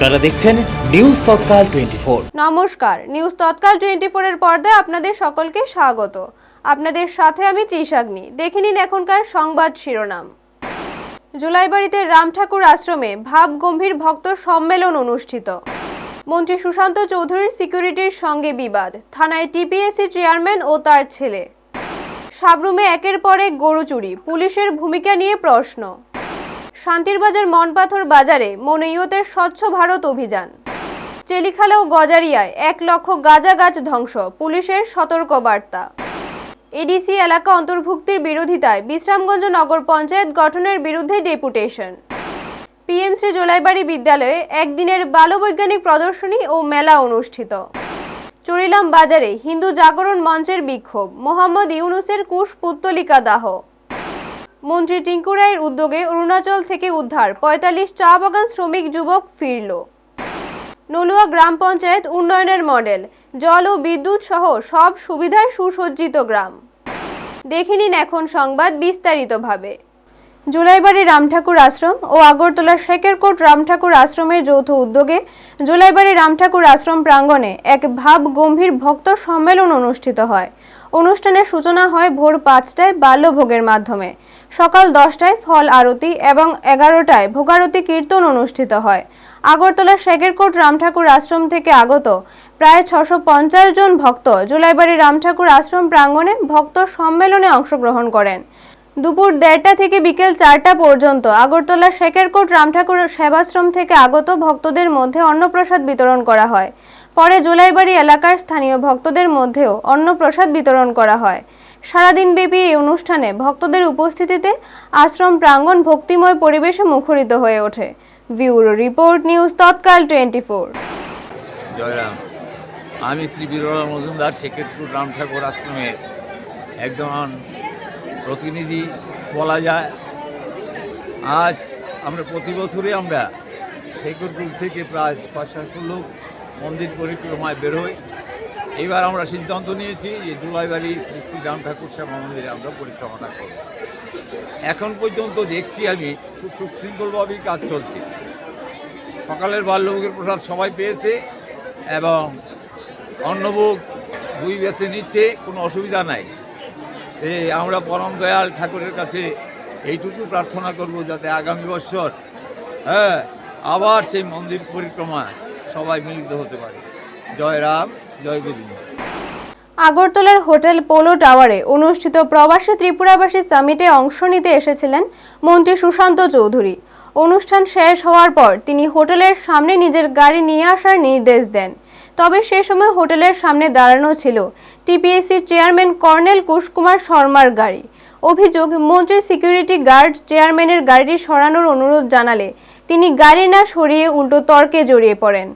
আপনারা দেখছেন নিউজ তৎকাল 24। নমস্কার, নিউজ তৎকাল 24 এর পর্দায় আপনাদের সকলকে স্বাগত। আপনাদের সাথে আমি ত্রিশাগ্নি। দেখে নিন এখনকার সংবাদ শিরোনাম। জুলাইবাড়িতে রাম ঠাকুর আশ্রমে ভাব গম্ভীর ভক্ত সম্মেলন অনুষ্ঠিত। মন্ত্রী সুশান্ত চৌধুরীর সিকিউরিটির সঙ্গে বিবাদ, থানায় টিপিএসসি চেয়ারম্যান ও তার ছেলে। সাবরুমে একের পর এক গরু চুরি, পুলিশের ভূমিকা নিয়ে প্রশ্ন। শান্তিরবাজার মনপাথর বাজারে মনোইয়তের স্বচ্ছ ভারত অভিযান। চেলিখালা ও গজারিয়ায় 1 লক্ষ গাঁজা গাছ ধ্বংস, পুলিশের সতর্ক বার্তা। এডিসি এলাকা অন্তর্ভুক্তির বিরোধিতায় বিশ্রামগঞ্জ নগর পঞ্চায়েত গঠনের বিরুদ্ধে ডেপুটেশন। পিএম শ্রী জোলাইবাড়ি বিদ্যালয়ে একদিনের বালবৈজ্ঞানিক প্রদর্শনী ও মেলা অনুষ্ঠিত। চুরিলাম বাজারে হিন্দু জাগরণ মঞ্চের বিক্ষোভ, মোহাম্মদ ইউনুসের কুশ পুত্তলিকা দাহ। মন্ত্রী টিঙ্কু রায়ের উদ্যোগে অরুণাচল থেকে উদ্ধার 45 চা বাগান শ্রমিক যুবক ফিরল। নলুয়া গ্রাম পঞ্চায়েত উন্নয়নের মডেল, জল ও বিদ্যুৎ সহ সব সুবিধায় সুসজ্জিত গ্রাম। দেখে নিন এখন সংবাদ বিস্তারিতভাবে। জুলাইবাড়ি রাম ঠাকুর আশ্রম ও আগরতলা শেখেরকোট রাম ঠাকুর আশ্রমের যৌথ উদ্যোগে জুলাইবাড়ি রাম ঠাকুর আশ্রম প্রাঙ্গণে এক ভাব গম্ভীর ভক্ত সম্মেলন অনুষ্ঠিত হয়। অনুষ্ঠানের সূচনা হয় ভোর 5টায় বাল্যভোগের মাধ্যমে। সকাল 10টায় ফল আরতি এবং 11টায় ভোগারতি কীর্তন অনুষ্ঠিত হয়। আগরতলা শেখেরকোট রাম ঠাকুর আশ্রম থেকে আগত প্রায় 650 জন ভক্ত জুলাইবাড়ি রাম ঠাকুর আশ্রম প্রাঙ্গণে ভক্ত সম্মেলনে অংশগ্রহণ করেন। দুপুর 1:30টা থেকে বিকেল 4টা পর্যন্ত আগরতলা শেখেরকোট রাম ঠাকুর সেবাশ্রম থেকে আগত ভক্তদের মধ্যে অন্নপ্রসাদ বিতরণ করা হয়। পরে জুলাইবাড়ি এলাকার স্থানীয় ভক্তদের মধ্যেও অন্নপ্রসাদ বিতরণ করা হয়। সারাদিনব্যাপী এই অনুষ্ঠানে ভক্তদের উপস্থিতিতে আশ্রম প্রাঙ্গণ ভক্তিময় পরিবেশে মুখরিত হয়ে ওঠে। ব্যুরো রিপোর্ট, নিউজ তৎকাল 24। জয়রাম, আমি শ্রী বীরলাল মজুমদার শেখেরকোট রাম ঠাকুর আশ্রমের একজন প্রতিনিধি বলা যায়। আজ আমরা প্রতি বছরে আমরা শেখেরকোট থেকে প্রায় 600 লোক মন্দির পরিক্রমায় বেরোই। এবার আমরা সিদ্ধান্ত নিয়েছি যে জুলাইবাড়ি শ্রী শ্রী রাম ঠাকুর সেবা মন্দিরে আমরা পরিক্রমাটা করব। এখন পর্যন্ত দেখছি আমি খুব সুশৃঙ্খলভাবেই কাজ চলছে। সকালের বাল্যভোগের প্রসাদ সবাই পেয়েছে এবং অন্নভোগ 2 বেছে নিচ্ছে, কোনো অসুবিধা নাই। আমরা পরম দয়াল ঠাকুরের কাছে এইটুকু প্রার্থনা করব যাতে আগামী বছর আবার সেই মন্দির পরিক্রমায় সবাই মিলিত হতে পারে। জয় রাম, জয় গোবিন্দ। আগরতলার হোটেল পোলো টাওয়ারে অনুষ্ঠিত প্রবাসী ত্রিপুরাবাসী সামিটে অংশ নিতে এসেছিলেন মন্ত্রী সুশান্ত চৌধুরী। অনুষ্ঠান শেষ হওয়ার পর তিনি হোটেলের সামনে নিজের গাড়ি নিয়ে আসার নির্দেশ দেন। তবে সে সময় হোটেলের সামনে দাঁড়ানো ছিল টিপিএসসি চেয়ারম্যান কর্নেল কুশকুমার শর্মার গাড়ি। অভিযোগ, মন্ত্রীর সিকিউরিটি গার্ড চেয়ারম্যানের গাড়িটি সরানোর অনুরোধ জানালে তিনি গাড়ি না সরিয়ে উল্টো তর্কে জড়িয়ে পড়েন।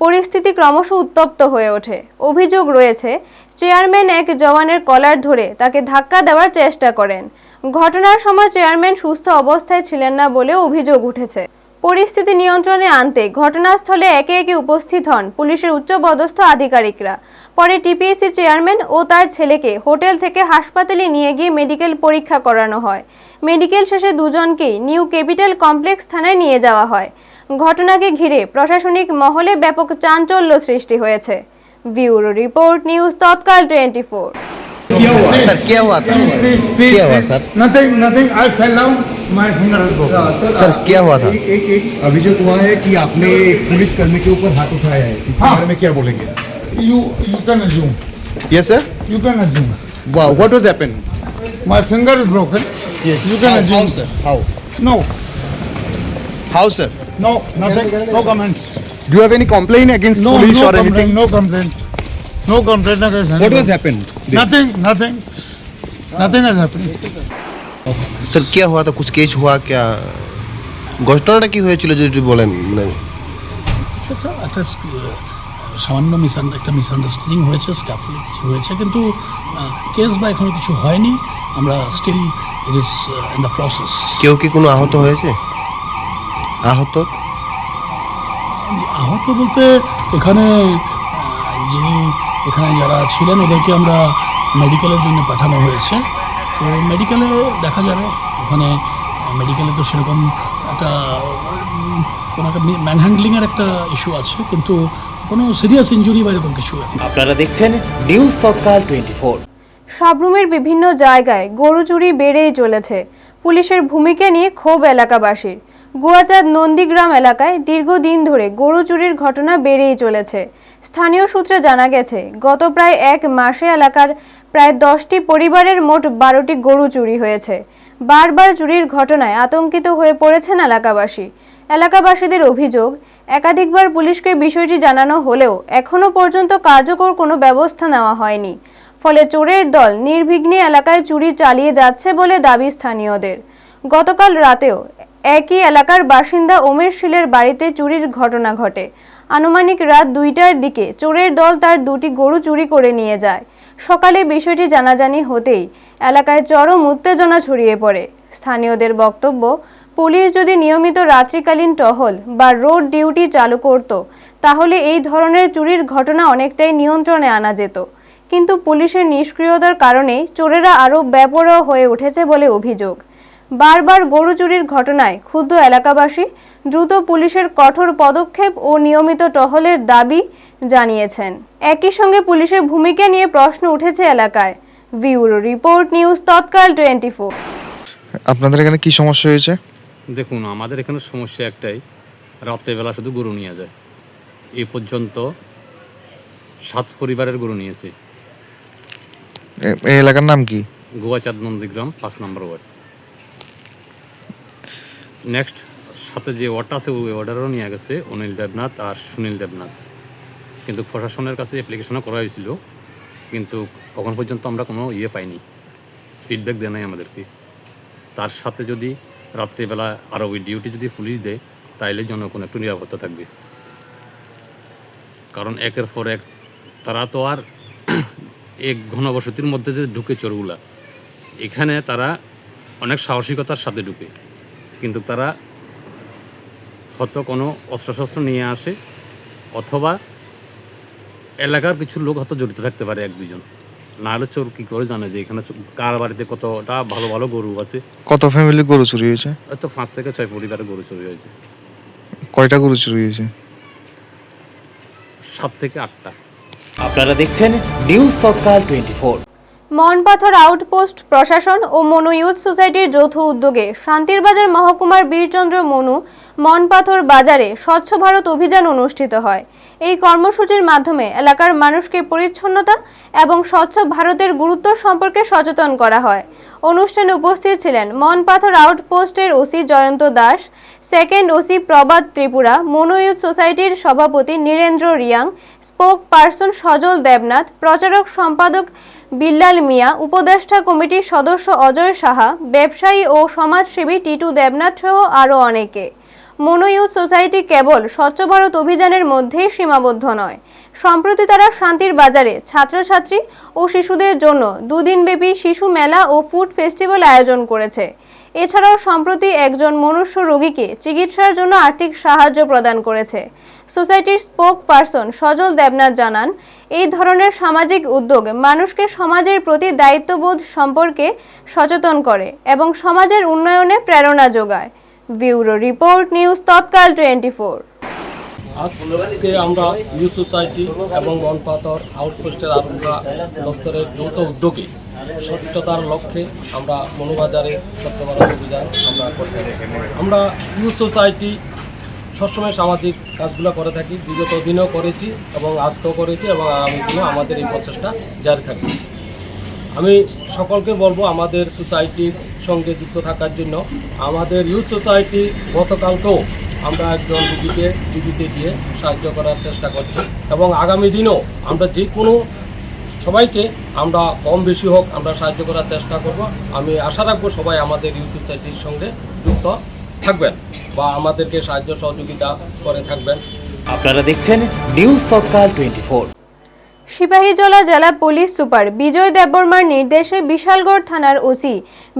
পরিস্থিতি ক্রমশ উত্তপ্ত হয়ে ওঠে। অভিযোগ রয়েছে, চেয়ারম্যান এক জওয়ানের কলার ধরে তাকে ধাক্কা দেওয়ার চেষ্টা করেন। ঘটনার সময় চেয়ারম্যান সুস্থ অবস্থায় ছিলেন না বলে অভিযোগ উঠেছে। পরিস্থিতি নিয়ন্ত্রণে আনতে ঘটনাস্থলে একে একে উপস্থিত হন পুলিশের উচ্চপদস্থ আধিকারিকরা। পরে টিপিএসসি চেয়ারম্যান ও তার ছেলেকে হোটেল থেকে হাসপাতালে নিয়ে গিয়ে মেডিকেল পরীক্ষা করানো হয়। মেডিকেল শেষে দুজনকেই নিউ ক্যাপিটাল কমপ্লেক্স থানায় নিয়ে যাওয়া হয়। ঘটনাকে ঘিরে প্রশাসনিক মহলে ব্যাপক চাঞ্চল্য সৃষ্টি হয়েছে। ব্যুরো রিপোর্ট, নিউজ তৎকাল 24। सर क्या हुआ था? क्या हुआ sir? Nothing. I fell down. My finger is broken. Sir क्या हुआ था? एक अभियोग हुआ है कि आपने एक पुलिस कर्मी के ऊपर हाथ उठाया है। इसके बारे में क्या बोलेंगे? You can assume. Yes sir. You can assume. Wow. What was happened? My finger is broken. Yes. You can assume. How sir? How? No. How sir? No. Nothing. No comments. Do you have any complaint against No. police No or complaint. anything? No complaint. No complaint against What anyone. was happened? Nothing. Nothing has happened. Sir क्या हुआ था? कुछ case हुआ क्या? ঘটনাটা কি হয়েছিল যদি বলেন। মানে একটা সামান্য একটা মিসআন্ডারস্ট্যান্ডিং হয়েছে, স্ক্যাফোল্ডিং কিছু হয়েছে, কিন্তু কেস বা এখনো কিছু হয়নি। আমরা still it is in the process. কেউ কি কোনো আহত হয়েছে? আহত বলতে এখানে যিনি এখানে যারা ছিলেন ওদেরকে আমরা মেডিকেলের জন্য পাঠানো হয়েছে। তো মেডিকেলে দেখা যাবে, ওখানে মেডিকেলে তো সেরকম একটা কোনো একটা ম্যানহ্যান্ডলিংয়ের একটা ইস্যু আছে, কিন্তু কোনো সিরিয়াস ইনজুরি বা এরকম কিছু এখন আপনারা দেখছেন নিউজ তৎকাল 24। সাবরুমের বিভিন্ন জায়গায় গরু চুরি বেড়েই চলেছে। পুলিশের ভূমিকা নিয়ে ক্ষোভ এলাকাবাসীর। গুয়াচাঁদ নন্দীগ্রাম এলাকায় দীর্ঘদিন ধরে গরু চুরির ঘটনা বেড়েই চলেছে। স্থানীয় সূত্রে জানা গেছে, গত প্রায় এক মাসে এলাকার প্রায় 10টি পরিবারের মোট 12টি গরু চুরি হয়েছে। বারবার চুরির ঘটনায় আতঙ্কিত হয়ে পড়েছেন এলাকাবাসী। এলাকাবাসীদের অভিযোগ, একাধিকবার পুলিশকে বিষয়টি জানানো হলেও এখনও পর্যন্ত কার্যকর কোনো ব্যবস্থা নেওয়া হয়নি। ফলে চোরের দল নির্বিঘ্নে এলাকায় চুরি চালিয়ে যাচ্ছে বলে দাবি স্থানীয়দের। গতকাল রাতেও একই এলাকার বাসিন্দা ওমের শীলের বাড়িতে চুরির ঘটনা ঘটে। আনুমানিক রাত 2টার দিকে চোরের দল তার 2টি গরু চুরি করে নিয়ে যায়। সকালে বিষয়টি জানাজানি হতেই এলাকায় চরম উত্তেজনা ছড়িয়ে পড়ে। স্থানীয়দের বক্তব্য, পুলিশ যদি নিয়মিত রাত্রিকালীন টহল বা রোড ডিউটি চালু করত, তাহলে এই ধরনের চুরির ঘটনা অনেকটাই নিয়ন্ত্রণে আনা যেত। কিন্তু পুলিশের নিষ্ক্রিয়তার কারণে চোরেরা আরও বেপরোয়া হয়ে উঠেছে বলে অভিযোগ। বারবার গরু চুরির ঘটনায় ক্ষুব্ধ এলাকাবাসী দ্রুত পুলিশের কঠোর পদক্ষেপ ও নিয়মিত টহলের দাবি জানিয়েছেন। একই সঙ্গে পুলিশের ভূমিকা নিয়ে প্রশ্ন উঠেছে এলাকায়। ব্যুরো রিপোর্ট, নিউজ তৎকাল 24। আপনাদের এখানে কি সমস্যা হয়েছে? দেখুন, আমাদের এখানে সমস্যা একটাই, রাত্রেবেলা শুধু গরু নিয়ে যায়। এই পর্যন্ত 7 পরিবারের গরু নিয়েছে। এই এলাকার নাম কি? গুয়াচাঁদ নন্দীগ্রাম 5 নম্বর ওয়ার্ড। নেক্সট সাথে যে ওয়ার্ডটা আছে ওই ওয়ার্ডারও নিয়ে গেছে অনিল দেবনাথ আর সুনীল দেবনাথ। কিন্তু প্রশাসনের কাছে অ্যাপ্লিকেশনও করা হয়েছিল, কিন্তু এখন পর্যন্ত আমরা কোনো পাইনি, ফিডব্যাক দেয় নাই আমাদেরকে। তার সাথে যদি রাত্রিবেলা আরও ওই ডিউটি যদি পুলিশ দেয়, তাইলে জনগণ একটু নিরাপত্তা থাকবে। কারণ একের পর এক তারা তো আর এক ঘনবসতির মধ্যে যে ঢুকে চোরগুলা, এখানে তারা অনেক সাহসিকতার সাথে ঢুকে, কিন্তু তারা হয়তো কোনো অস্ত্রশস্ত্র নিয়ে আসে, অথবা এলাকার কিছু লোক হয়তো জড়িত থাকতে পারে, 1-2 জন। না হলে চোর কী করে জানে যে এখানে কার বাড়িতে কতটা ভালো ভালো গরু আছে। কত ফ্যামিলি গরু চুরি হয়েছে? হয়তো 5 থেকে 6 পরিবারের গরু চুরি হয়েছে। কয়টা গরু চুরি হয়েছে? 7 থেকে 8টা। আপনারা দেখছেন নিউজ তৎকাল 24। মনপাথর আউটপোস্ট প্রশাসন ও মনু ইউথ সোসাইটির যৌথ উদ্যোগে শান্তিরবাজার মহকুমার বীরচন্দ্র মনু মনপাথর বাজারে স্বচ্ছ ভারত অভিযান অনুষ্ঠিত হয়। এই কর্মসূচির মাধ্যমে এলাকার মানুষকে পরিচ্ছন্নতা এবং স্বচ্ছ ভারতের গুরুত্ব সম্পর্কে সচেতন করা হয়। অনুষ্ঠানে উপস্থিত ছিলেন মনপাথর আউটপোস্টের OC Jayanta Das, second OC Prabad Tripura, Manu youth সোসাইটির সভাপতি নীরেন্দ্র রিয়াং, স্পোক পার্সন সজল দেবনাথ, প্রচারক সম্পাদক বিল্লাল মিয়া, উপদেষ্টা কমিটির সদস্য অজয় সাহা, ব্যবসায়ী ও সমাজসেবী টিটু দেবনাথ সহ আরও অনেকে। মনু ইউথ সোসাইটি কেবল স্বচ্ছ ভারত অভিযানের মধ্যেই সীমাবদ্ধ নয়। সম্প্রতি তারা শান্তির বাজারে ছাত্রছাত্রী ও শিশুদের জন্য 2 দিনব্যাপী শিশু মেলা ও ফুড ফেস্টিভ্যাল আয়োজন করেছে। এছাড়াও সম্প্রতি একজন মনুষ্য রোগীকে চিকিৎসার জন্য আর্থিক সাহায্য প্রদান করেছে। সোসাইটির স্পোক পার্সন সজল দেবনাথ জানান, এই ধরনের সামাজিক উদ্যোগ মানুষকে সমাজের প্রতি দায়িত্ববোধ সম্পর্কে সচেতন করে এবং সমাজের উন্নয়নে প্রেরণা যোগায়। ব্যুরো রিপোর্ট, নিউজ তৎকাল 24। আজকে আমরা ইউথ সোসাইটি এবং মনপাথর আউটপোস্টের আরুগা দপ্তরের যৌথ উদ্যোগে স্বচ্ছতার লক্ষ্যে আমরা মনুবাজারে স্বচ্ছ ভারত অভিযান আমরা করতে থাকি। আমরা ইউথ সোসাইটি সবসময় সামাজিক কাজগুলো করে থাকি, বিগত দিনেও করেছি এবং আজকেও করেছি এবং আগামী দিনেও আমাদের এই প্রচেষ্টা জারি থাকবে। আমি সকলকে বলবো আমাদের সোসাইটির সঙ্গে যুক্ত থাকার জন্য। আমাদের ইউথ সোসাইটি গতকালকেও আমরা একজন রুগীকে টিভিতে গিয়ে সাহায্য করার চেষ্টা করছি এবং আগামী দিনেও আমরা যে কোনো সবাইকে আমরা কম বেশি হোক আমরা সাহায্য করার চেষ্টা করব। আমি আশা রাখবো সবাই আমাদের ইউথ সোসাইটির সঙ্গে যুক্ত থাকবেন বা আমাদেরকে সাহায্য সহযোগিতা করে থাকবেন। আপনারা দেখছেন নিউজ তৎকাল 24। সিপাহীজলা জেলা পুলিশ সুপার বিজয় দেববর্মার নির্দেশে বিশালগড় থানার ওসি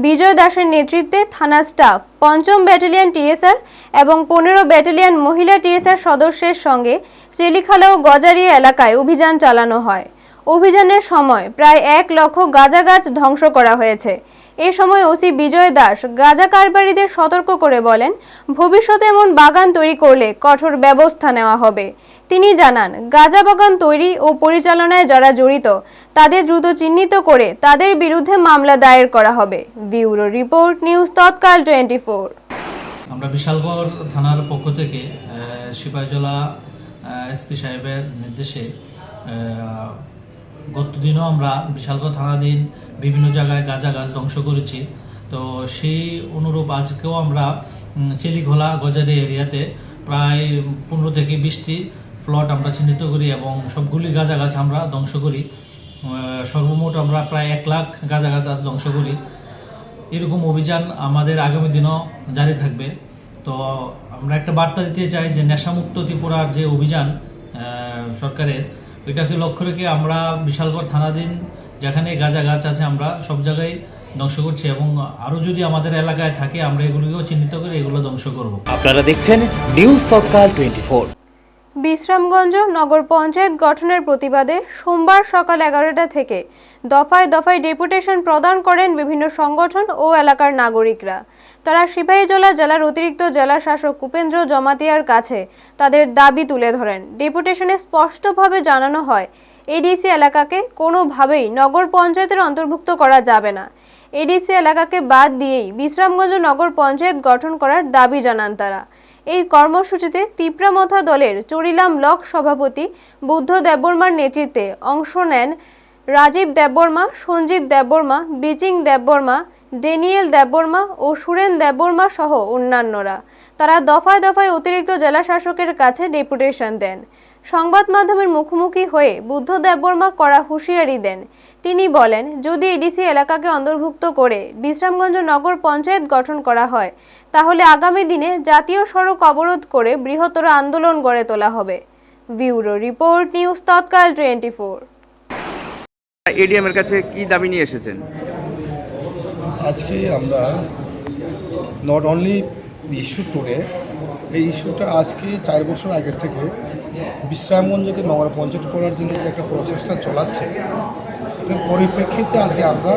বিজয় দাসের নেতৃত্বে থানা স্টাফ ৫ম ব্যাটালিয়ন টিএসআর এবং ১৫ ব্যাটালিয়ন মহিলা টিএসআর সদস্যের সঙ্গে চেলিখালা ও গজারিয়া এলাকায় অভিযান চালানো হয়। অভিযানের সময় প্রায় ১ লক্ষ গাঁজা গাছ ধ্বংস করা হয়েছে। এ সময় ওসি বিজয় দাস গাঁজা কারবারিদের সতর্ক করে বলেন, ভবিষ্যতে এমন বাগান তৈরি করলে কঠোর ব্যবস্থা নেওয়া হবে। তিনি জানান, গাঁজা বাগান তৈরি ও পরিচালনায় যারা জড়িত তাদের দ্রুত চিহ্নিত করে তাদের বিরুদ্ধে মামলা দায়ের করা হবে। ব্যুরো রিপোর্ট, নিউজ তৎকাল 24। আমরা বিশালগড় থানার পক্ষ থেকে সিপাহীজলা এসপি সাহেবের নির্দেশে গত দিনও আমরা বিশালগড় থানাধীন বিভিন্ন জায়গায় গাঁজা গাছ ধ্বংস করেছি। তো সেই অনুরূপ আজকেও আমরা চেলিঘোলা গজারি এরিয়াতে প্রায় 15 থেকে 20টি প্লট আমরা চিহ্নিত করি এবং সবগুলি গাঁজা গাছ আমরা ধ্বংস করি। সর্বমোট আমরা প্রায় 1 লাখ গাঁজা গাছ আজ ধ্বংস করি। এরকম অভিযান আমাদের আগামী দিনও জারি থাকবে। তো আমরা একটা বার্তা দিতে চাই যে নেশামুক্ত ত্রিপুরার যে অভিযান সরকারের, ওইটাকে লক্ষ্য রেখে আমরা বিশালগড় থানাধীন যেখানে গাঁজা গাছ আছে আমরা সব জায়গায় ধ্বংস করছি এবং আরও যদি আমাদের এলাকায় থাকে আমরা এগুলিকেও চিহ্নিত করে এগুলো ধ্বংস করব। আপনারা দেখছেন নিউজ তৎকাল 24। বিশ্রামগঞ্জ নগর পঞ্চায়েত গঠনের প্রতিবাদে সোমবার সকাল 11টা থেকে দফায় দফায় ডেপুটেশন প্রদান করেন বিভিন্ন সংগঠন ও এলাকার নাগরিকরা। তারা সিপাহীজলা জেলার অতিরিক্ত জেলা শাসক উপেন্দ্র জমাতিয়ার কাছে তাদের দাবি তুলে ধরেন। ডেপুটেশনে স্পষ্টভাবে জানানো হয়, এডিসি এলাকাকে কোনোভাবেই নগর পঞ্চায়েতের অন্তর্ভুক্ত করা যাবে না। এডিসি এলাকাকে বাদ দিয়েই বিশ্রামগঞ্জ নগর পঞ্চায়েত গঠন করার দাবি জানান তারা। এই কর্মসূচিতে তিপ্রামথা দলের চরিলাম ব্লক সভাপতি বুদ্ধ দেববর্মার নেতৃত্বে অংশ নেন রাজীব দেববর্মা, সঞ্জিত দেববর্মা, বিচিং দেববর্মা, ডেনিয়েল দেববর্মা ও সুরেন দেববর্মা সহ অন্যান্যরা। তারা দফায় দফায় অতিরিক্ত জেলা শাসকের কাছে ডেপুটেশন দেন। সংবাদ মাধ্যমের মুখোমুখি হয়ে বুদ্ধ দেববর্মা কড়া হুঁশিয়ারি দেন। তিনি বলেন, যদি এডিসি এলাকাকে অন্তর্ভুক্ত করে বিশ্রামগঞ্জ নগর পঞ্চায়েত গঠন করা হয় তাহলে আগামী দিনে জাতীয় সড়ক অবরোধ করে বৃহত্তর আন্দোলন গড়ে তোলা হবে। ব্যুরো রিপোর্ট, নিউজ তৎকাল 24। এডিএম এর কাছে কি দাবি নিয়ে এসেছেন? আজকে আমরা নট অনলি ইস্যু টুডে, এই ইস্যুটা আজকে 4 বছর আগে থেকে বিশ্রামগঞ্জকে নগর পঞ্চায়েত করার জন্য যে একটা প্রচেষ্টা চলাচ্ছে, তার পরিপ্রেক্ষিতে আজকে আমরা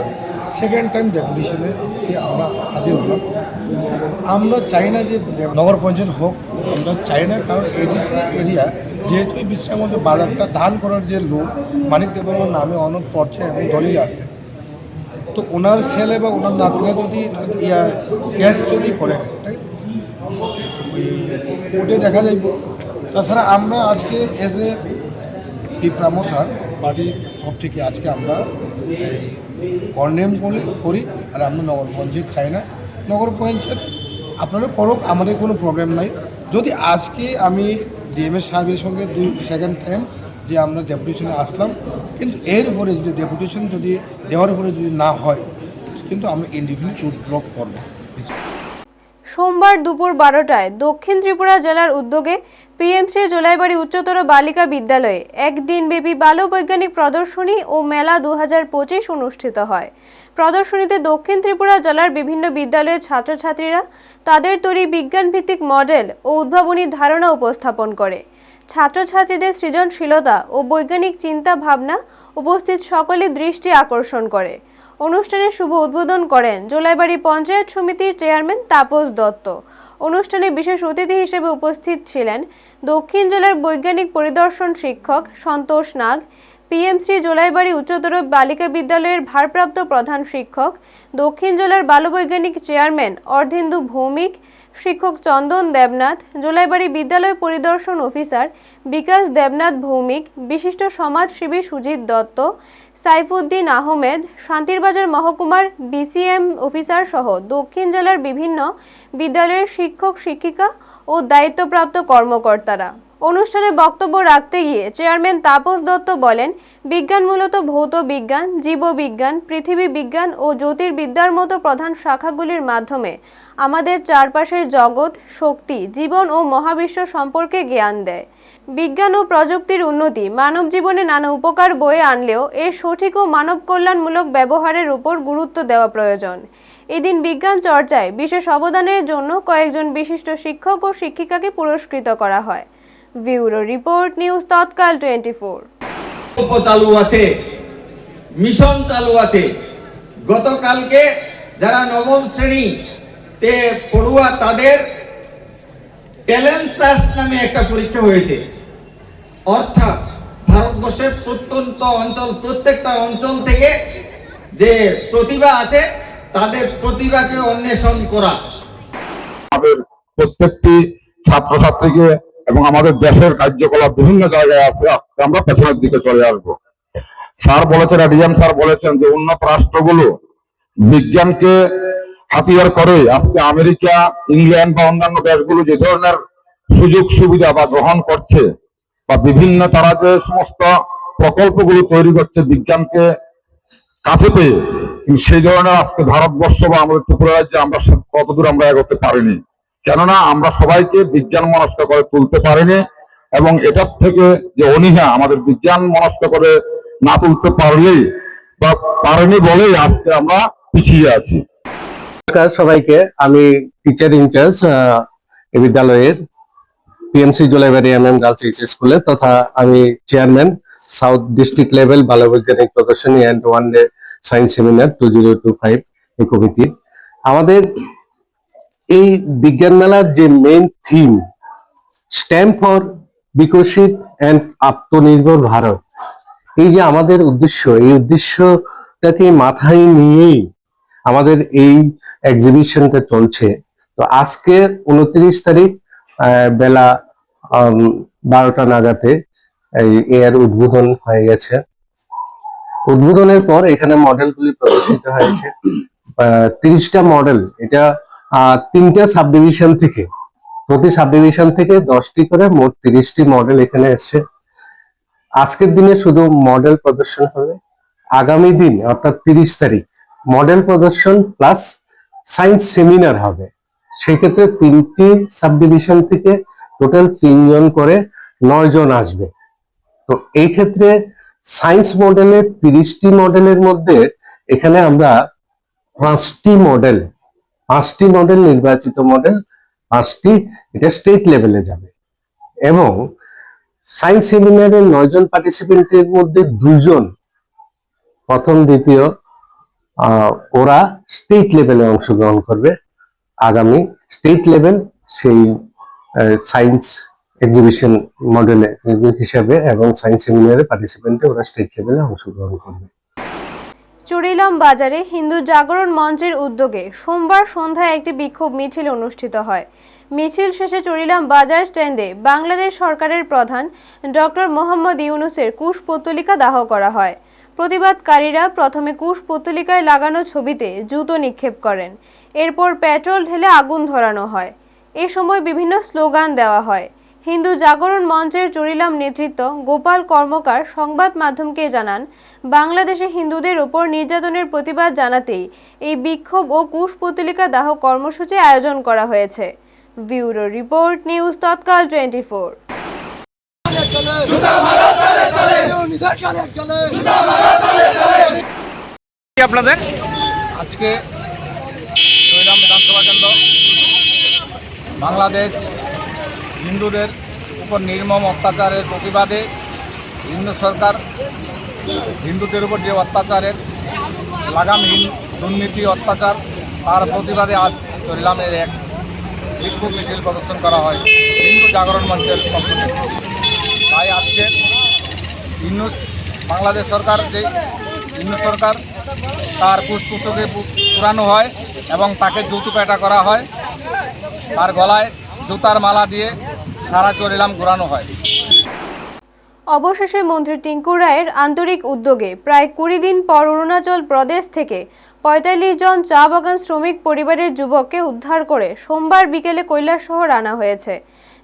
সেকেন্ড টাইম ডেপুটেশনে আমরা হাজির হলাম। আমরা চাই না যে নগর পঞ্চায়েত হোক, আমরা চাই না, কারণ এডিসি এরিয়া যেহেতু এই বিশ্রামগঞ্জ বাজারটা দান করার যে লোক মানিক দেববর্মার নামে অনেক পর্যায়ে এবং দলিল আছে, তো ওনার ছেলে বা ওনার নাতিরা যদি ক্যাশ যদি করেন ওটা দেখা যাইব। তাছাড়া আমরা আজকে এজ এ তিপ্রামথার পার্টির সব থেকে আজকে আমরা এই কন্ডেম করি, আর আমরা নগর পঞ্চায়েত চাই না। নগর পঞ্চায়েত আপনারা করুক, আমাদের কোনো প্রবলেম নাই। যদি আজকে আমি ডিএমএস সাহেবের সঙ্গে সেকেন্ড টাইম যে আমরা ডেপুটেশনে আসলাম, কিন্তু এর উপরে যদি ডেপুটেশন যদি দেওয়ার উপরে যদি না হয়, কিন্তু আমরা ইনডিফিনিট রুট ব্লক করব। সোমবার দুপুর 12টায় দক্ষিণ ত্রিপুরা জেলার উদ্যোগে পিএমসি জোলাইবাড়ি উচ্চতর বালিকা বিদ্যালয়ে একদিনব্যাপী বালবৈজ্ঞানিক প্রদর্শনী ও মেলা 2025 অনুষ্ঠিত হয়। প্রদর্শনীতে দক্ষিণ ত্রিপুরা জেলার বিভিন্ন বিদ্যালয়ের ছাত্রছাত্রীরা তাদের তৈরি বিজ্ঞানভিত্তিক মডেল ও উদ্ভাবনী ধারণা উপস্থাপন করে। ছাত্রছাত্রীদের সৃজনশীলতা ও বৈজ্ঞানিক চিন্তা ভাবনা উপস্থিত সকলের দৃষ্টি আকর্ষণ করে। অনুষ্ঠানে শুভ উদ্বোধন করেন জোলাইবাড়ি পঞ্চায়েত সমিতির চেয়ারম্যান তাপস দত্ত। অনুষ্ঠানে বিশেষ অতিথি হিসেবে উপস্থিত ছিলেন দক্ষিণ জেলার বৈজ্ঞানিক পরিদর্শন শিক্ষক সন্তোষ নাগ, পিএমসি জোলাইবাড়ি উচ্চতর বালিকা বিদ্যালয়ের ভারপ্রাপ্ত প্রধান শিক্ষক, দক্ষিণ জেলার বালবৈজ্ঞানিক চেয়ারম্যান অর্ধেন্দু ভৌমিক, শিক্ষক চন্দন দেবনাথ, জোলাইবাড়ি বিদ্যালয় পরিদর্শন অফিসার বিকাশ দেবনাথ ভৌমিক, বিশিষ্ট সমাজসেবী সুজিত দত্ত, সাইফুদ্দিন আহমেদ, শান্তিরবাজার মহকুমার বিসিএম অফিসার সহ দক্ষিণ জেলার বিভিন্ন বিদ্যালয়ের শিক্ষক শিক্ষিকা ও দায়িত্বপ্রাপ্ত কর্মকর্তারা। অনুষ্ঠানে বক্তব্য রাখতে গিয়ে চেয়ারম্যান তাপস দত্ত বলেন, বিজ্ঞান মূলত ভৌত বিজ্ঞান, জীববিজ্ঞান, পৃথিবী বিজ্ঞান ও জ্যোতির্বিদ্যার মতো প্রধান শাখাগুলির মাধ্যমে আমাদের চারপাশের জগৎ, শক্তি, জীবন ও মহাবিশ্ব সম্পর্কে জ্ঞান দেয়। বিজ্ঞান ও প্রযুক্তির উন্নতি মানব জীবনে নানা উপকার বয়ে আনলেও এর সঠিক ও মানব কল্যাণমূলক ব্যবহারের উপর গুরুত্ব দেওয়া প্রয়োজন। এদিন বিজ্ঞান চর্চায় বিশেষ অবদানের জন্য কয়েকজন বিশিষ্ট শিক্ষক ও শিক্ষিকাকে পুরস্কৃত করা হয়। ব্যুরো রিপোর্ট, নিউজ তৎকাল 24। চালু আছে, মিশন চালু আছে। গতকালকে যারা নবম শ্রেণীতে পড়ুয়া তাদের ট্যালেন্ট সার্চ নামে একটা পরীক্ষা হয়েছে। অর্থাৎ ভারতবর্ষের প্রত্যন্ত অঞ্চল, প্রত্যেকটা অঞ্চল থেকে যে প্রতিভা আছে তাদের প্রতিভাকে অন্বেষণ করা। আমাদের প্রত্যেকটি ছাত্রছাত্রীকে এবং আমাদের দেশের কার্যকলাপ বিভিন্ন জায়গায় আছে, আমরা পেছনের দিকে চলে আসবো। স্যার বলেছেন, ডিএম স্যার বলেছেন যে উন্নত রাষ্ট্রগুলো বিজ্ঞানকে হাতিয়ার করে আজকে আমেরিকা, ইংল্যান্ড বা অন্যান্য দেশগুলো যে ধরনের সুযোগ সুবিধা বা গ্রহণ করছে বা বিভিন্ন তারা যে সমস্ত প্রকল্পগুলো তৈরি করছে বিজ্ঞানকে কাছে পেয়ে, কিন্তু সেই ধরনের আজকে ভারতবর্ষ বা আমাদের ত্রিপুরা রাজ্যে আমরা কতদূর আমরা এগোতে পারিনি। কেননা আমরা সবাইকে বিজ্ঞান মনস্ক করে তুলতে পারিনি, এবং এটার থেকে যে অনীহা আমাদের বিজ্ঞান মনস্ক করে না তুলতে পারলেই বা পারেনি বলেই আজকে আমরা পিছিয়ে আছি। নমস্কার সবাইকে, আমি টিচার ইনচার্জ এই বিদ্যালয়ের PMC Julaibari MM girls H স্কুলে, তথা আমি চেয়ারম্যান সাউথ ডিস্ট্রিক্ট লেভেল বালবৈজ্ঞানিক প্রদর্শনী and one day science seminar 2025 এই কমিটির। আমাদের এই বিজ্ঞান মেলার যে মেইন থিম স্ট্যাম্প ফর বিকশিত অ্যান্ড আত্মনির্ভর ভারত, এই যে আমাদের উদ্দেশ্য, এই উদ্দেশ্যটাকে মাথায় নিয়েই আমাদের এই এক্সিবিশনটা চলছে। তো আজকে 29 তারিখ বেলা 12টা নাগাদে এর উদ্বোধন হয়ে গেছে। উদ্বোধনের পর এখানে মডেলগুলি প্রদর্শিত হয়েছে, 30টা মডেল। এটা 3টা সাব ডিভিশন থেকে, প্রতি সাব ডিভিশন থেকে 10টি করে মোট 30টি মডেল এখানে এসছে। আজকের দিনে শুধু মডেল প্রদর্শন হবে, আগামী দিন অর্থাৎ 30 তারিখ মডেল প্রদর্শন প্লাস সায়েন্স সেমিনার হবে। সেক্ষেত্রে 3টি সাব ডিভিশন থেকে টোটাল 3 জন করে 9 জন আসবে। তো এই ক্ষেত্রে সায়েন্স মডেলের 30টি মডেলের মধ্যে এখানে আমরা 5টি মডেল নির্বাচিত মডেল, 5টি এটা স্টেট লেভেলে যাবে। এবং সায়েন্স সেমিনারের 9 জন পার্টিসিপেন্টের মধ্যে 2 জন প্রথম দ্বিতীয় ওরা স্টেট লেভেলে অংশগ্রহণ করবে। আগামী স্টেট লেভেল সেই সায়েন্স এক্সিবিশন মডেলে হিসাবে এবং সায়েন্স সেমিনারে পার্টিসিপেন্টে ওরা স্টেট লেভেলে অংশগ্রহণ করবে। চুরিলাম বাজারে হিন্দু জাগরণ মঞ্চের উদ্যোগে সোমবার সন্ধ্যায় একটি বিক্ষোভ মিছিল অনুষ্ঠিত হয়। মিছিল শেষে চুরিলাম বাজার স্ট্যান্ডে বাংলাদেশ সরকারের প্রধান ডক্টর মোহাম্মদ ইউনূসের কুশপুত্তলিকা দাহ করা হয়। প্রতিবাদকারীরা প্রথমে কুশপুত্তলিকায় লাগানো ছবিতে জুতো নিক্ষেপ করেন, এরপর পেট্রোল ঢেলে আগুন ধরানো হয়। এ সময় বিভিন্ন স্লোগান দেওয়া হয়। হিন্দু জাগরণ মঞ্চের চুরিলাম নেতৃত্ব গোপাল কর্মকার সংবাদ মাধ্যমকে জানান, বাংলাদেশে হিন্দুদের উপর নির্যাতনের প্রতিবাদ জানাতেই এই বিক্ষোভ ও কুশপুত্তলিকা দাহ কর্মসূচি আয়োজন করা হয়েছে। ব্যুরো রিপোর্ট, নিউজ তৎকাল 24। আপনাদের আজকে চুরিলাম বিধানসভা কেন্দ্র বাংলাদেশ হিন্দুদের উপর নির্মম অত্যাচারের প্রতিবাদে হিন্দু সরকার হিন্দুদের উপর যে অত্যাচারের লাগামহীন দুর্নীতি অত্যাচার তার প্রতিবাদে আজ চুরিলামের এক বিক্ষোভ মিছিল প্রদর্শন করা হয় হিন্দু জাগরণ মঞ্চের পক্ষ থেকে। তাই আজকে বাংলাদেশ সরকার যে হিন্দু সরকার তার কুশপুত্তকে পুরানো হয় এবং তাকে জুতো পেটা করা হয়, তার গলায় জুতার মালা দিয়ে সারা চুরিলাম ঘোরানো হয়। অবশেষে মন্ত্রী টিঙ্কু রায়ের আন্তরিক উদ্যোগে প্রায় 20 দিন পর অরুণাচল প্রদেশ থেকে 45 জন চা বাগান শ্রমিক পরিবারের যুবককে উদ্ধার করে সোমবার বিকেলে কৈলাসহর আনা হয়েছে।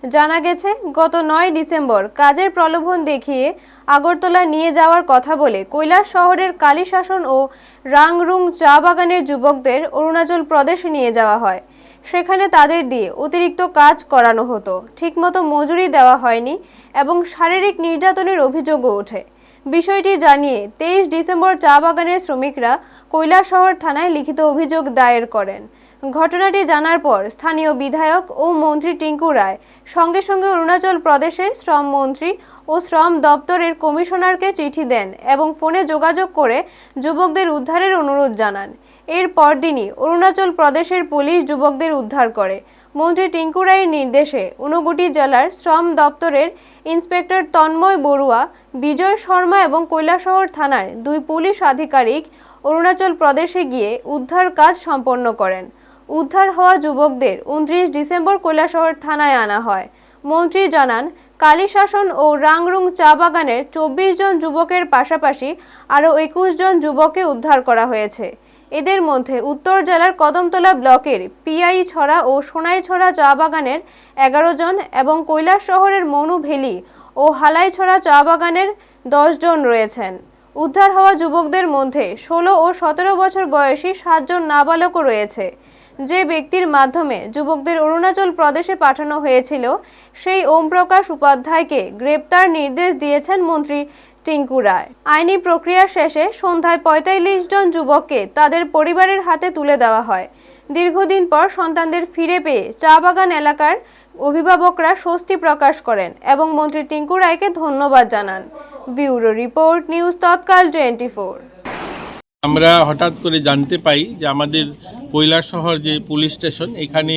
জানা গেছে, গত 9 ডিসেম্বর কাজের প্রলোভন দেখিয়ে আগরতলা নিয়ে যাওয়ার কথা বলে কৈলাস শহরের কালীশাসন ও রাংরুং চা বাগানের যুবকদের অরুণাচল প্রদেশে নিয়ে যাওয়া হয়। সেখানে তাদের দিয়ে অতিরিক্ত কাজ করানো হতো, ঠিকমতো মজুরি দেওয়া হয়নি এবং শারীরিক নির্যাতনের অভিযোগও ওঠে। বিষয়টি জানিয়ে 23 ডিসেম্বর চা বাগানের শ্রমিকরা কৈলাসহর থানায় লিখিত অভিযোগ দায়ের করেন। ঘটনাটি জানার পর স্থানীয় বিধায়ক ও মন্ত্রী টিঙ্কু রায় সঙ্গে সঙ্গে অরুণাচল প্রদেশের শ্রম মন্ত্রী ও শ্রম দপ্তরের কমিশনারকে চিঠি দেন এবং ফোনে যোগাযোগ করে যুবকদের উদ্ধারের অনুরোধ জানান। এর পরদিনই অরুণাচল প্রদেশের পুলিশ যুবকদের উদ্ধার করে। মন্ত্রী টিঙ্কু রায়ের নির্দেশে ঊনকোটি জেলার শ্রম দপ্তরের ইন্সপেক্টর তন্ময় বড়ুয়া, বিজয় শর্মা এবং কৈলাসহর থানার 2 পুলিশ আধিকারিক অরুণাচল প্রদেশে গিয়ে উদ্ধার কাজ সম্পন্ন করেন। উদ্ধার হওয়া যুবকদের 29 ডিসেম্বর কৈলাসহর থানায় আনা হয়। মন্ত্রী জানান, কালিশাসন ও রাংরুং চা বাগানের 24 জন যুবকের পাশাপাশি আরও 21 জন যুবককে উদ্ধার করা হয়েছে। এদের মধ্যে উত্তর জেলার কদমতলা ব্লকের পিআই ছড়া ও সোনাইছড়া চা বাগানের 11 জন এবং কৈলাস শহরের মনু ভ্যালি ও হালাইছড়া চা বাগানের 10 জন রয়েছেন। উদ্ধার হওয়া যুবকদের মধ্যে 16 ও 17 বছর বয়সী 7 জন নাবালকও রয়েছে। যে ব্যক্তির মাধ্যমে যুবকদের অরুণাচল প্রদেশে পাঠানো হয়েছিল সেই ওম প্রকাশ উপাধ্যায়কে গ্রেপ্তার নির্দেশ দিয়েছেন মন্ত্রী টিঙ্কু রায়। আইনি প্রক্রিয়া শেষে সন্ধ্যায় 45 জন যুবককে তাদের পরিবারের হাতে তুলে দেওয়া হয়। দীর্ঘদিন পর সন্তানদের ফিরে পেয়ে চা বাগান এলাকার অভিভাবকরা স্বস্তি প্রকাশ করেন এবং মন্ত্রী টিঙ্কু রায়কে ধন্যবাদ জানান। ব্যুরো রিপোর্ট, নিউজ তৎকাল 24। আমরা হঠাৎ করে জানতে পাই যে আমাদের কৈলাসহর যে পুলিশ স্টেশন, এখানে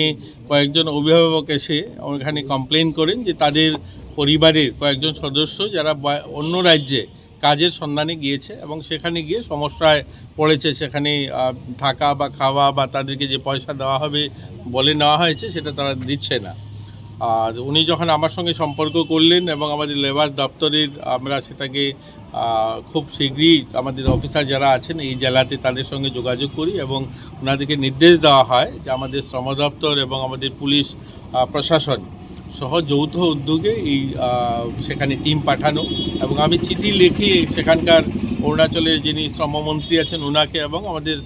কয়েকজন অভিভাবক এসে ওখানে কমপ্লেন করেন যে তাদের পরিবারের কয়েকজন সদস্য যারা অন্য রাজ্যে কাজের সন্ধানে গিয়েছে এবং সেখানে গিয়ে সমস্যায় পড়েছে। সেখানে থাকা বা খাওয়া বা তাদেরকে যে পয়সা দেওয়া হবে বলে নেওয়া হয়েছে সেটা তারা দিচ্ছে না। আর উনি যখন আমার সঙ্গে সম্পর্ক করলেন এবং আমাদের লেবার দপ্তরের আমরা সেটাকে খুব শীঘ্রই আমাদের অফিসার যারা আছেন এই জেলাতে তাদের সঙ্গে যোগাযোগ করি এবং ওনাদেরকে নির্দেশ দেওয়া হয় যে আমাদের শ্রম দপ্তর এবং আমাদের পুলিশ প্রশাসন সহ যৌথ উদ্যোগে এই সেখানে টিম পাঠানো এবং আমি চিঠি লিখি সেখানকার অরুণাচলের যিনি শ্রমমন্ত্রী আছেন ওনাকে এবং আমাদের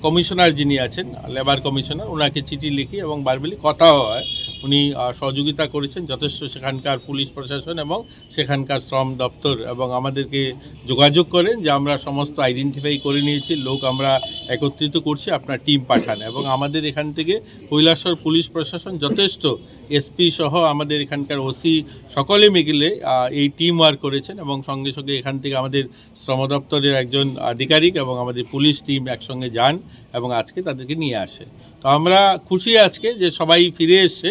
কমিশনার যিনি আছেন লেবার কমিশনার ওনাকে চিঠি লিখি এবং বারবারই কথা হয়। উনি সহযোগিতা করেছেন যথেষ্ট, সেখানকার পুলিশ প্রশাসন এবং সেখানকার শ্রম দপ্তর এবং আমাদেরকে যোগাযোগ করেন যে আমরা সমস্ত আইডেন্টিফাই করে নিয়েছি, লোক আমরা একত্রিত করছি, আপনার টিম পাঠান। এবং আমাদের এখান থেকে কৈলাসহর পুলিশ প্রশাসন যথেষ্ট, এসপি সহ আমাদের এখানকার ওসি সকলে মিলে এই টিম ওয়ার্ক করেছেন এবং সঙ্গে সঙ্গে এখান থেকে আমাদের শ্রম দপ্তরের একজন আধিকারিক এবং আমাদের পুলিশ টিম একসঙ্গে যান এবং আজকে তাদেরকে নিয়ে আসে। তো আমরা খুশি আজকে যে সবাই ফিরে এসছে।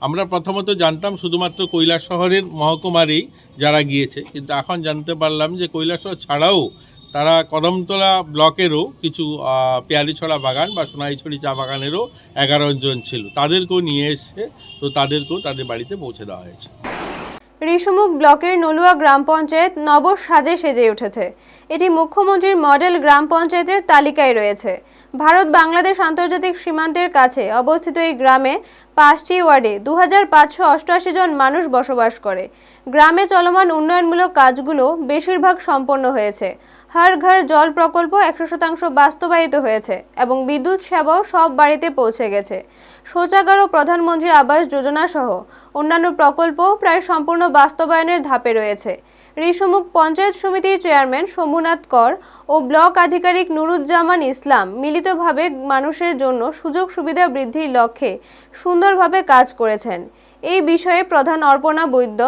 আমরা প্রথমত জানতাম শুধুমাত্র কৈলাসহরের মহকুমারেই যারা গিয়েছে, কিন্তু এখন জানতে পারলাম যে কৈলাসহর ছাড়াও তারা কদমতলা ব্লকেরও কিছু পেয়ারিছড়া বাগান বা সোনাইছড়ি চা বাগানেরও 11 জন ছিল, তাদেরকেও নিয়ে এসছে। তো তাদেরকেও তাদের বাড়িতে পৌঁছে দেওয়া হয়েছে। ঋষিমুখ ব্লকের নলুয়া গ্রাম পঞ্চায়েত নব সাজে সেজে উঠেছে। এটি মুখ্যমন্ত্রীর মডেল গ্রাম পঞ্চায়েতের তালিকায় রয়েছে। ভারত বাংলাদেশ আন্তর্জাতিক সীমান্তের কাছে অবস্থিত এই গ্রামে 5টি ওয়ার্ডে 2588 জন মানুষ বসবাস করে। গ্রামে চলমান উন্নয়নমূলক কাজগুলো বেশিরভাগ সম্পন্ন হয়েছে। হর ঘর জল প্রকল্প 100% বাস্তবায়িত হয়েছে এবং বিদ্যুৎ সেবাও সব বাড়িতে পৌঁছে গেছে। শৌচাগার ও প্রধানমন্ত্রী আবাস যোজনা সহ অন্যান্য প্রকল্প প্রায় সম্পূর্ণ বাস্তবায়নের ধাপে রয়েছে। ঋষিমুখ পঞ্চায়েত সমিতির চেয়ারম্যান শম্ভুনাথ কর ও ব্লক আধিকারিক নুরুজ্জামান ইসলাম মিলিতভাবে মানুষের জন্য সুযোগ সুবিধা বৃদ্ধির লক্ষ্যে সুন্দরভাবে কাজ করেছেন। এই বিষয়ে প্রধান অর্পণা বৈদ্য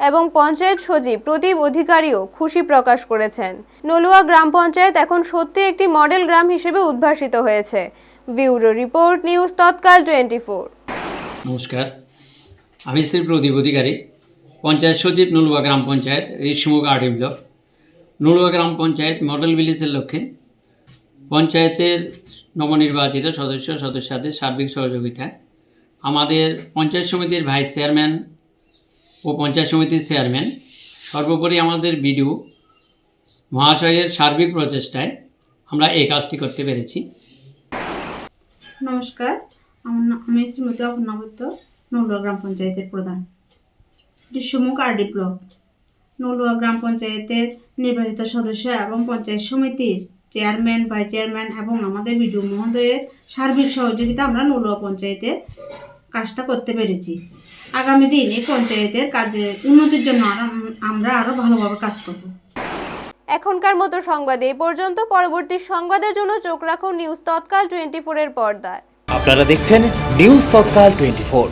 এবং পঞ্চায়েত সচিব প্রদীপ অধিকারীও খুশি প্রকাশ করেছেন। নলুয়া গ্রাম পঞ্চায়েত এখন সত্যি একটি মডেল গ্রাম হিসেবে উদ্ভাসিত হয়েছে। ব্যুরো রিপোর্ট, নিউজ তৎকাল 24। নমস্কার, আমি শ্রী প্রদীপ অধিকারী, পঞ্চায়েত সচিব নলুয়া গ্রাম পঞ্চায়েত, ঋষিমুখ আরডি ব্লক। নলুয়া গ্রাম পঞ্চায়েত মডেল ভিলেজের লক্ষ্যে পঞ্চায়েতের নবনির্বাচিত সদস্যদের সার্বিক সহযোগিতায় আমাদের পঞ্চায়েত সমিতির ভাইস চেয়ারম্যান ও পঞ্চায়েত সমিতির চেয়ারম্যান, সর্বোপরি আমাদের বিডিও মহাশয়ের সার্বিক প্রচেষ্টায় আমরা এই কাজটি করতে পেরেছি। নমস্কার, আমি শ্রীমতী অপর্ণা বৈদ্য, নলুয়া গ্রাম পঞ্চায়েতের প্রধান, ঋষিমুখ আরডি ব্লক। নলুয়া গ্রাম পঞ্চায়েতের নির্বাচিত সদস্য এবং পঞ্চায়েত সমিতির চেয়ারম্যান, ভাইস চেয়ারম্যান এবং আমাদের বিডিও মহোদয়ের সার্বিক সহযোগিতা আমরা নলুয়া পঞ্চায়েতের কাজটা করতে পেরেছি। আগামী দিন এই পঞ্চায়েতের কাজের উন্নতির জন্য আমরা আরও ভালোভাবে কাজ করব। এখনকার মতো সংবাদ এই পর্যন্ত। পরবর্তী সংবাদের জন্য চোখ রাখুন নিউজ তৎকাল 24 এর পর্দায়। আপনারা দেখছেন নিউজ তৎকাল 24।